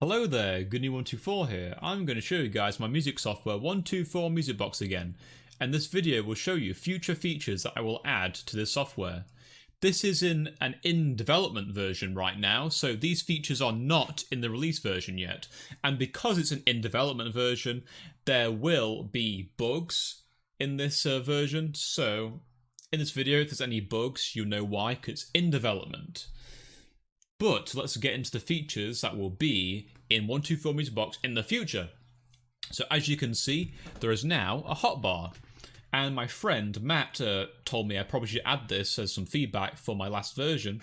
Hello there, Goody124 here. I'm going to show you guys my music software 124MusicBox again, and this video will show you future features that I will add to this software. This is in an in-development version right now, so these features are not in the release version yet, and because it's an in-development version, there will be bugs in this version, so in this video if there's any bugs, you'll know why, because it's in development. But let's get into the features that will be in 124MusicBox in the future. So as you can see, there is now a hotbar. And my friend Matt told me I probably should add this as some feedback for my last version.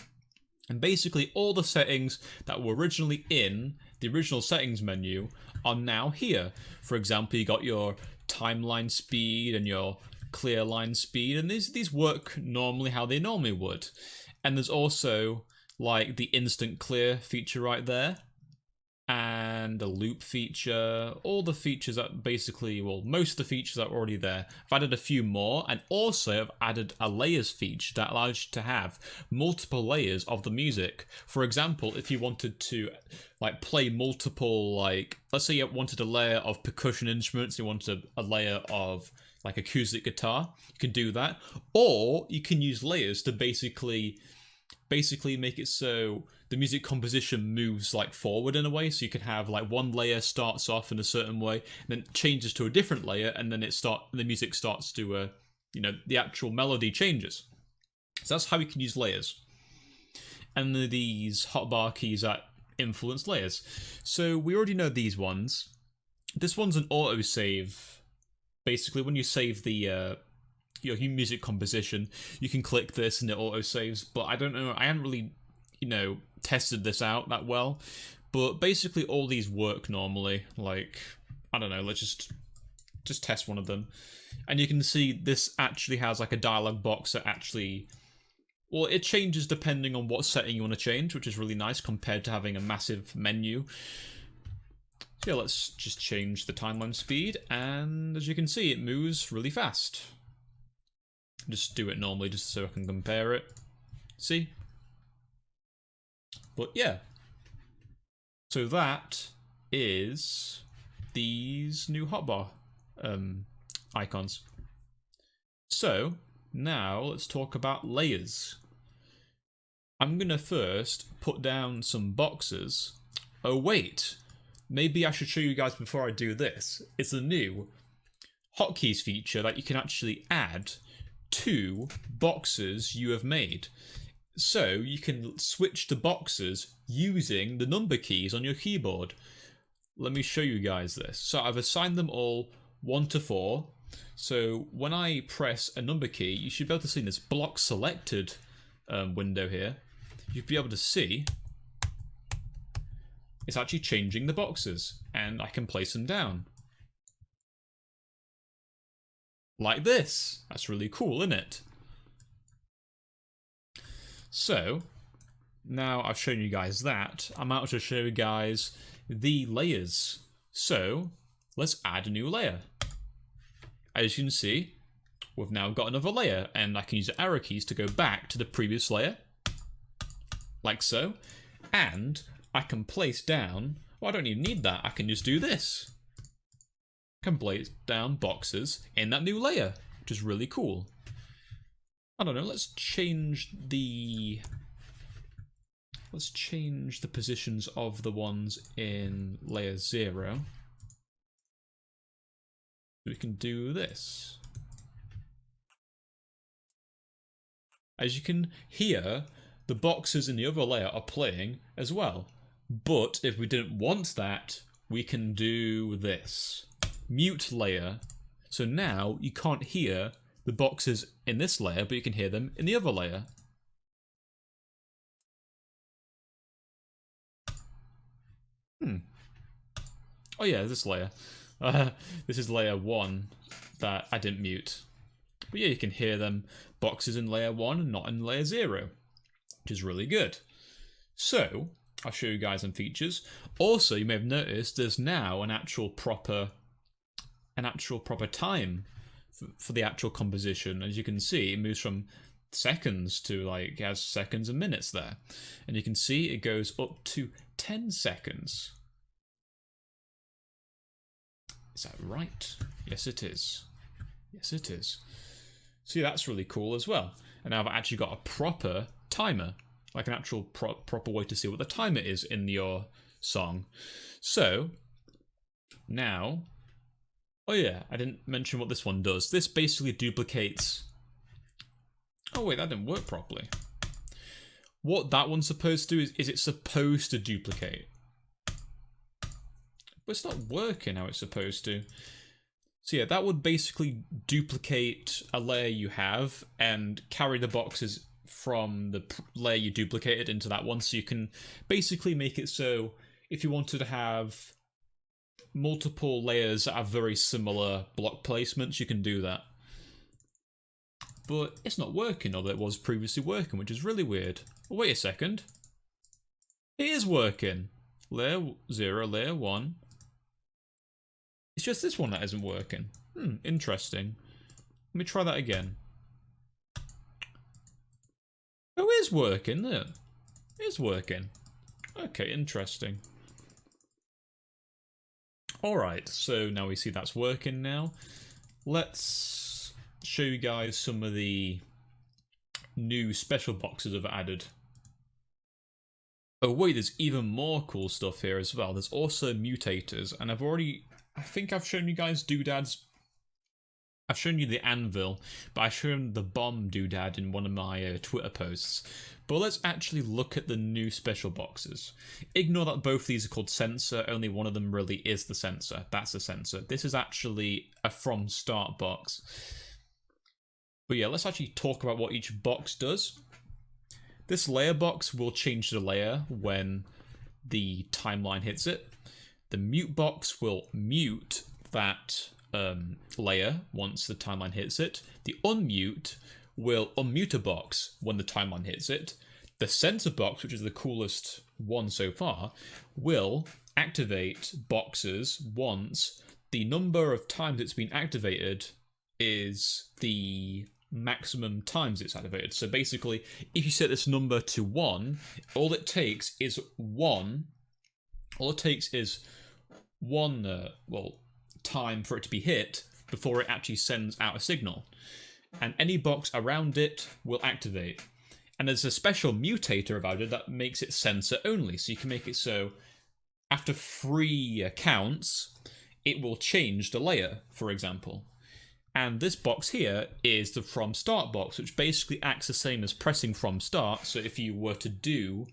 And basically all the settings that were originally in the original settings menu are now here. For example, you got your timeline speed and your clear line speed, and these work normally how they normally would. And there's also like the instant clear feature right there, and the loop feature, all the features that basically, well, most of the features are already there. I've added a few more, and also I've added a layers feature that allows you to have multiple layers of the music. For example, if you wanted to like play multiple, like, let's say you wanted a layer of percussion instruments, you wanted a layer of like acoustic guitar, you can do that. Or you can use layers to basically make it so the music composition moves like forward in a way, so you can have like one layer starts off in a certain way, and then changes to a different layer, and then the music starts to the actual melody changes. So that's how you can use layers. And these hotbar keys that influence layers. So we already know these ones. This one's an autosave. Basically, when you save the your music composition, you can click this and it auto saves, but I don't know, I haven't really tested this out that well, but basically all these work normally. Like, I don't know, let's just test one of them, and you can see this actually has like a dialog box that actually, well, it changes depending on what setting you want to change, which is really nice compared to having a massive menu. So yeah, let's just change the timeline speed, and as you can see, it moves really fast. Just do it normally just so I can compare it. See? But yeah. So that is these new hotbar icons. So now let's talk about layers. I'm gonna first put down some boxes. Oh wait, maybe I should show you guys before I do this. It's a new hotkeys feature that you can actually add to boxes you have made. So you can switch to boxes using the number keys on your keyboard. Let me show you guys this. So I've assigned them all 1 to 4. So when I press a number key, you should be able to see this block selected window here. You'll be able to see it's actually changing the boxes, and I can place them down. Like this. That's really cool, isn't it? So, now I've shown you guys that, I'm out to show you guys the layers. So, let's add a new layer. As you can see, we've now got another layer, and I can use the arrow keys to go back to the previous layer, like so, and I can place down, well, I don't even need that, I can just do this. Can place down boxes in that new layer, which is really cool. I don't know, let's change the positions of the ones in layer 0. We can do this. As you can hear, the boxes in the other layer are playing as well. But if we didn't want that, we can do this. Mute layer. So now you can't hear the boxes in this layer, but you can hear them in the other layer. Oh yeah, this layer. This is layer 1 that I didn't mute. But yeah, you can hear them boxes in layer 1 and not in layer 0, which is really good. So I'll show you guys some features. Also, you may have noticed there's now an actual proper time for the actual composition. As you can see, it moves from seconds to, like, it has seconds and minutes there. And you can see it goes up to 10 seconds. Is that right? Yes, it is. Yes, it is. See, that's really cool as well. And now I've actually got a proper timer, like an actual proper way to see what the timer is in your song. So, now, oh yeah, I didn't mention what this one does. This basically duplicates... Oh wait, that didn't work properly. What that one's supposed to do is it's supposed to duplicate. But it's not working how it's supposed to. So yeah, that would basically duplicate a layer you have and carry the boxes from the layer you duplicated into that one. So you can basically make it so if you wanted to have multiple layers that have very similar block placements, you can do that. But it's not working, although it was previously working, which is really weird. Oh, wait a second. It is working. Layer 0, layer 1. It's just this one that isn't working. Interesting. Let me try that again. Oh, it is working, isn't it? It is working. Okay, interesting. Alright, so now we see that's working now. Let's show you guys some of the new special boxes I've added. Oh wait, there's even more cool stuff here as well. There's also mutators, and I think I've shown you guys doodads. I've shown you the anvil, but I've shown the bomb doodad in one of my Twitter posts. But let's actually look at the new special boxes. Ignore that both these are called sensor, only one of them really is the sensor. That's the sensor. This is actually a from start box. But yeah, let's actually talk about what each box does. This layer box will change the layer when the timeline hits it. The mute box will mute that layer once the timeline hits it. The unmute will unmute a box when the timeline hits it. The sensor box, which is the coolest one so far, will activate boxes once the number of times it's been activated is the maximum times it's activated. So basically, if you set this number to 1, all it takes is one time for it to be hit before it actually sends out a signal. And any box around it will activate. And there's a special mutator about it that makes it sensor only. So you can make it so after 3 counts, it will change the layer, for example. And this box here is the from start box, which basically acts the same as pressing from start. So if you were to do,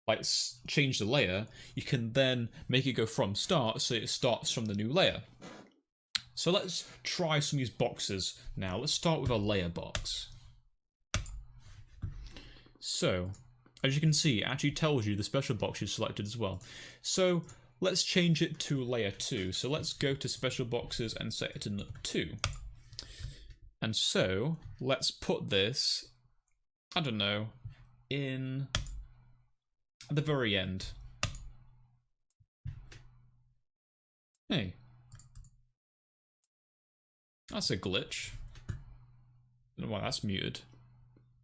like, change the layer, you can then make it go from start, so it starts from the new layer. So let's try some of these boxes now. Let's start with a layer box. So, as you can see, it actually tells you the special box you selected as well. So, let's change it to layer 2. So let's go to special boxes and set it to 2. And so, let's put this, I don't know, in at the very end. Hey. That's a glitch. I don't know why that's muted.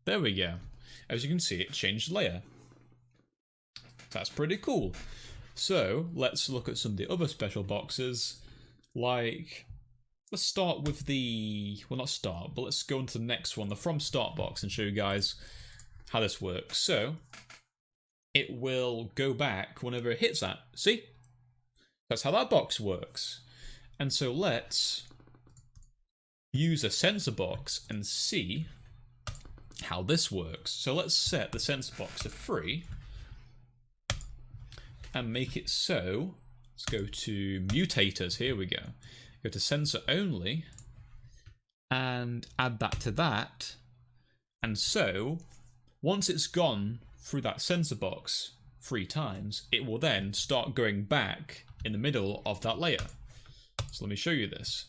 There we go. As you can see, it changed layer. That's pretty cool. So, let's look at some of the other special boxes. Like, let's start with the... Well, not start, but let's go on to the next one, the from start box, and show you guys how this works. So, it will go back whenever it hits that. See? That's how that box works. And so let's use a sensor box and see how this works. So let's set the sensor box to 3 and make it so, let's go to mutators, here we go. Go to sensor only and add that to that. And so once it's gone through that sensor box 3 times, it will then start going back in the middle of that layer. So let me show you this.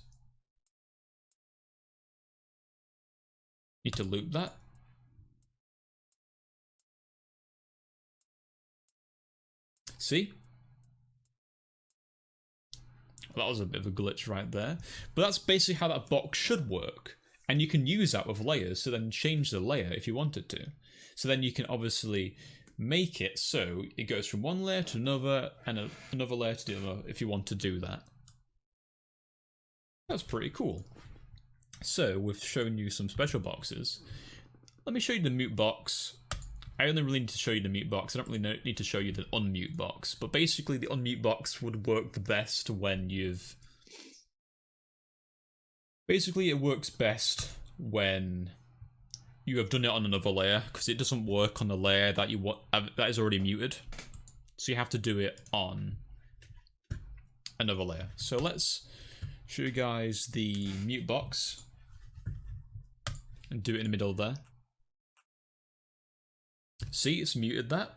Need to loop that. See? Well, that was a bit of a glitch right there. But that's basically how that box should work. And you can use that with layers to then change the layer if you wanted to. So then you can obviously make it so it goes from one layer to another and another layer to the other if you want to do that. That's pretty cool. So we've shown you some special boxes. Let me show you the mute box. I only really need to show you the mute box. I don't really need to show you the unmute box. But basically the unmute box would work the best when you've... Basically it works best when you have done it on another layer, because it doesn't work on the layer that you want that is already muted. So you have to do it on another layer. So let's show you guys the mute box and do it in the middle there. See, it's muted that.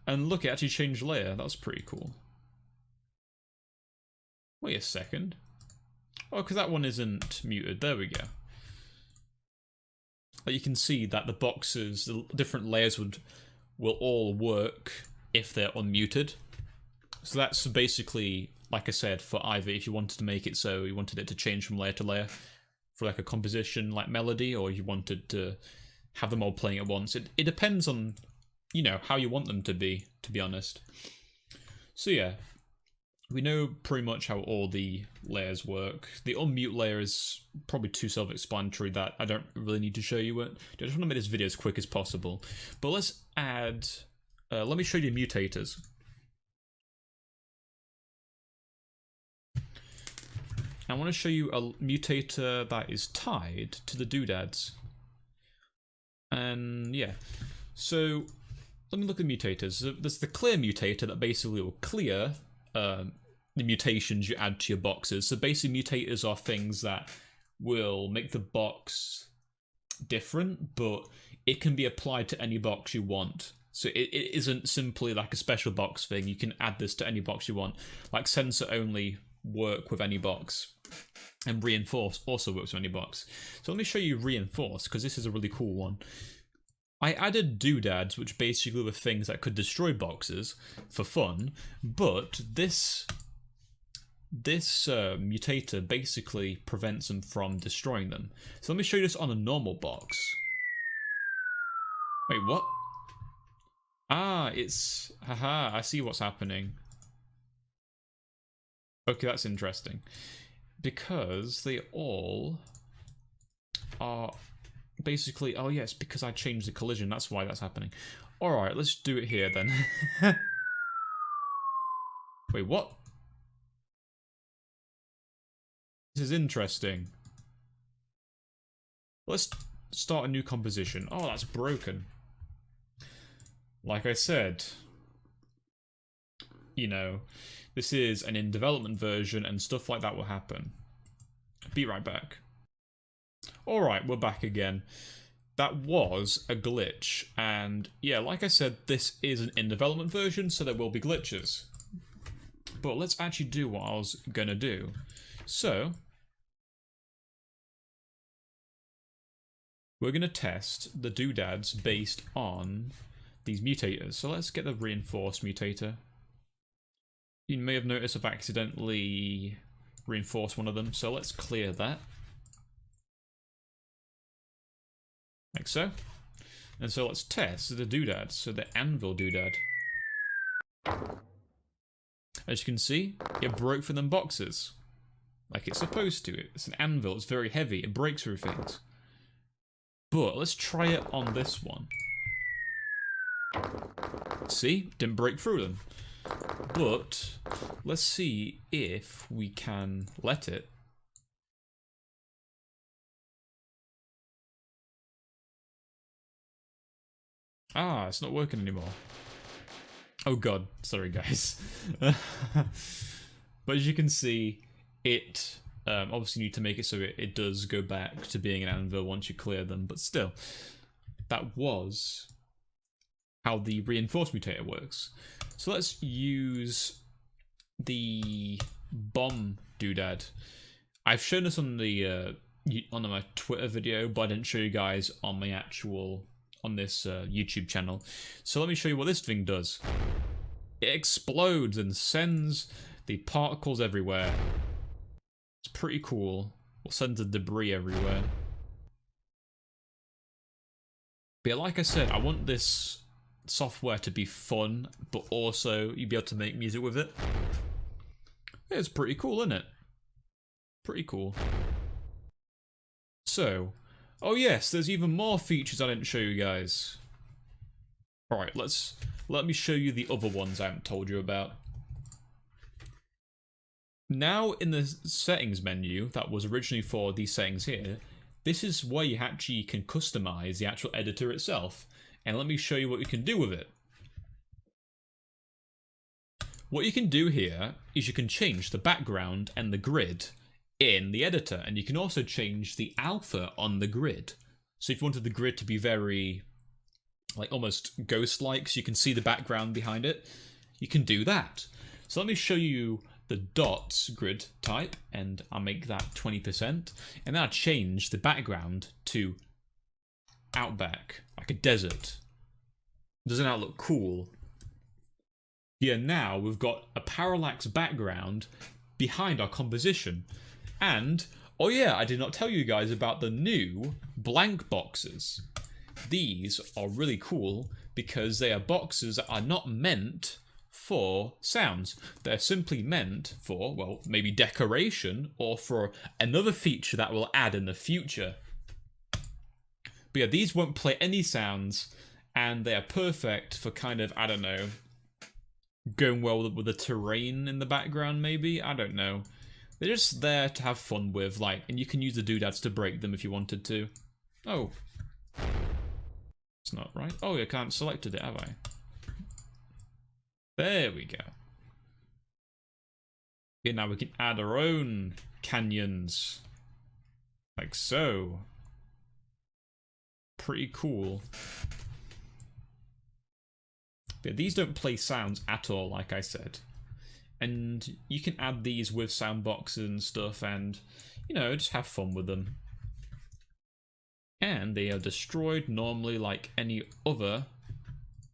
And look, it actually changed layer. That's pretty cool. Wait a second. Oh, because that one isn't muted. There we go. But you can see that the boxes, the different layers will all work if they're unmuted. So that's basically, like I said, for either if you wanted to make it so you wanted it to change from layer to layer for like a composition like melody, or you wanted to have them all playing at once. It depends on, you know, how you want them to be honest. So yeah, we know pretty much how all the layers work. The unmute layer is probably too self-explanatory that I don't really need to show you it. I just want to make this video as quick as possible. But let's add, let me show you mutators. I want to show you a mutator that is tied to the doodads. And yeah, so let me look at mutators. So there's the clear mutator that basically will clear the mutations you add to your boxes. So basically mutators are things that will make the box different, but it can be applied to any box you want. So it isn't simply like a special box thing. You can add this to any box you want. Like censor only work with any box, and reinforce also works with any box. So let me show you reinforce, because this is a really cool one. I added doodads, which basically were things that could destroy boxes for fun, but this mutator basically prevents them from destroying them. So let me show you this on a normal box. Wait, what? Ah, it's... Haha, I see what's happening. Okay, that's interesting. Because they all are basically... Oh yes, because I changed the collision, that's why that's happening. Alright, let's do it here then. Wait, what? This is interesting. Let's start a new composition. Oh, that's broken. Like I said, you know, this is an in development version and stuff like that will happen. Be right back. Alright, we're back again. That was a glitch, and yeah, like I said, this is an in development version, so there will be glitches. But let's actually do what I was gonna do. So, we're gonna test the doodads based on these mutators. So let's get the reinforced mutator. You may have noticed I've accidentally reinforced one of them, so let's clear that. Like so. And so let's test the doodads. So the anvil doodad. As you can see, it broke through them boxes. Like it's supposed to. It's an anvil, it's very heavy, it breaks through things. But let's try it on this one. See? Didn't break through them. But let's see if we can let it. Ah, it's not working anymore. Oh god, sorry guys. But as you can see, it obviously need to make it so it does go back to being an anvil once you clear them, but still, that was how the reinforced mutator works. So let's use the bomb doodad. I've shown this on the on my Twitter video, but I didn't show you guys on my actual on this YouTube channel. So let me show you what this thing does. It explodes and sends the particles everywhere. It's pretty cool. It sends the debris everywhere. But yeah, like I said, I want this software to be fun, but also you'd be able to make music with it. It's pretty cool, isn't it? Pretty cool. So, oh yes, there's even more features I didn't show you guys. Alright, let me show you the other ones I haven't told you about. Now in the settings menu that was originally for these settings here, this is where you actually can customize the actual editor itself. And let me show you what you can do with it. What you can do here is you can change the background and the grid in the editor, and you can also change the alpha on the grid. So if you wanted the grid to be very, like, almost ghost-like, so you can see the background behind it, you can do that. So let me show you the dots grid type, and I'll make that 20%, and then I'll change the background to outback, like a desert. Doesn't that look cool? Yeah, now we've got a parallax background behind our composition. And, oh yeah, I did not tell you guys about the new blank boxes. These are really cool because they are boxes that are not meant for sounds. They're simply meant for, well, maybe decoration or for another feature that we'll add in the future. But yeah, these won't play any sounds, and they are perfect for kind of, I don't know, going well with the terrain in the background maybe? I don't know. They're just there to have fun with, like, and you can use the doodads to break them if you wanted to. Oh. It's not right. Oh, I can't selected it, have I? There we go. Okay, now we can add our own canyons. Like so. Pretty cool. But these don't play sounds at all, like I said. And you can add these with sound boxes and stuff and, you know, just have fun with them. And they are destroyed normally like any other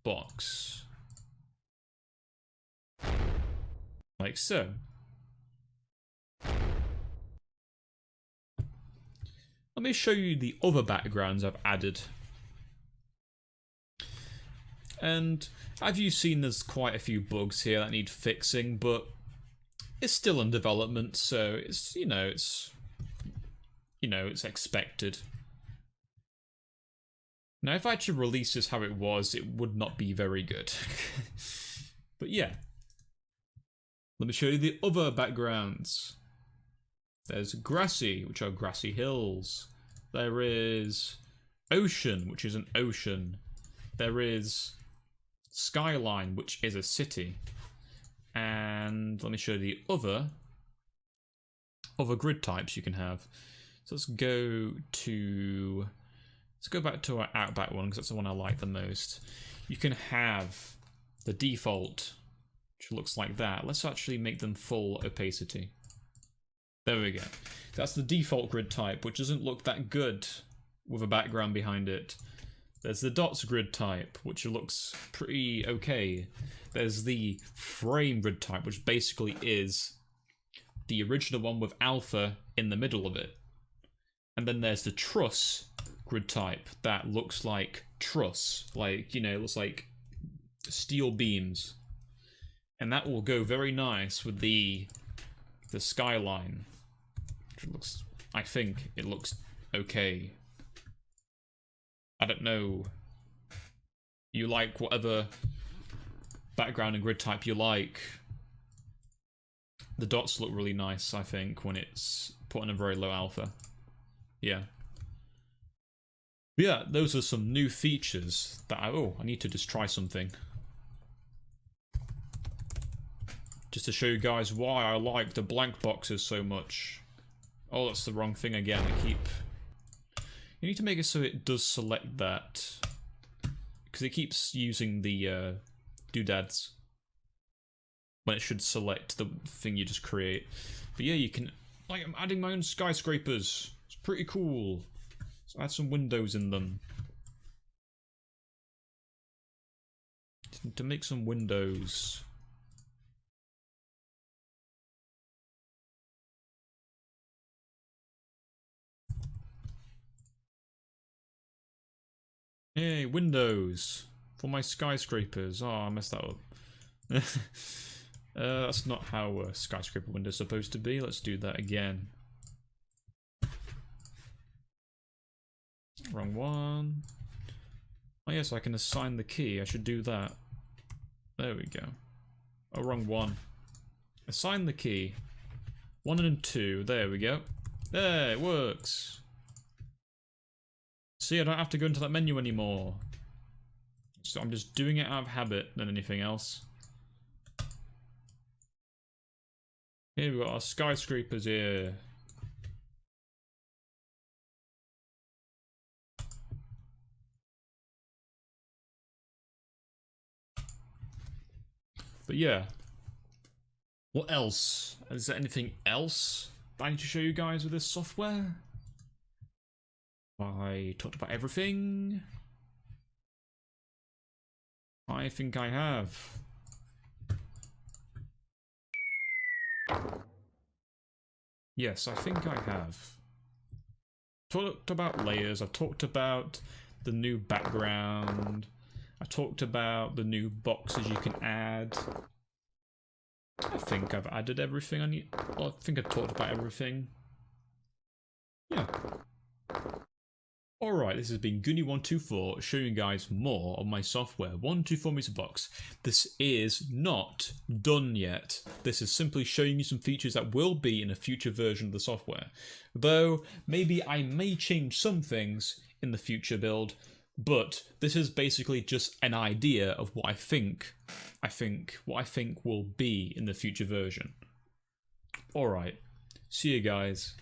box. Like so. Let me show you the other backgrounds I've added. And as you've seen, there's quite a few bugs here that need fixing, but it's still in development, so it's, it's expected. Now, if I actually release this how it was, it would not be very good. But yeah. Let me show you the other backgrounds. There's grassy, which are grassy hills. There is ocean, which is an ocean. There is skyline, which is a city. And let me show you the other grid types you can have. So let's go back to our outback one, because that's the one I like the most. You can have the default, which looks like that. Let's actually make them full opacity. There we go. That's the default grid type, which doesn't look that good with a background behind it. There's the dots grid type, which looks pretty okay. There's the frame grid type, which basically is the original one with alpha in the middle of it. And then there's the truss grid type that looks like truss, like, it looks like steel beams. And that will go very nice with the skyline. Which looks, I think it looks okay. I don't know. You like whatever background and grid type you like. The dots look really nice, I think, when it's put on a very low alpha. Yeah. But yeah, those are some new features that I need to just try something. Just to show you guys why I like the blank boxes so much. Oh, that's the wrong thing again. You need to make it so it does select that. Because it keeps using the doodads when it should select the thing you just create. But yeah, you can, like, I'm adding my own skyscrapers. It's pretty cool. So add some windows in them. To make some windows. Hey, windows for my skyscrapers. Oh, I messed that up. That's not how a skyscraper window's supposed to be. Let's do that again. Wrong one. Oh yes, I can assign the key. I should do that. There we go. Oh, wrong one. Assign the key. 1 and 2. There we go. There, it works. See, I don't have to go into that menu anymore. So I'm just doing it out of habit than anything else. Here we've got our skyscrapers here. But yeah. What else? Is there anything else that I need to show you guys with this software? I talked about everything. I think I have. Yes, I think I have. Talked about layers, I've talked about the new background, I talked about the new boxes you can add. I think I've added everything I need. Well, I think I've talked about everything. Yeah. Alright, this has been Goonie124 showing you guys more of my software, 124MusicBox. This is not done yet. This is simply showing you some features that will be in a future version of the software. Though, maybe I may change some things in the future build, but this is basically just an idea of what I think will be in the future version. Alright, see you guys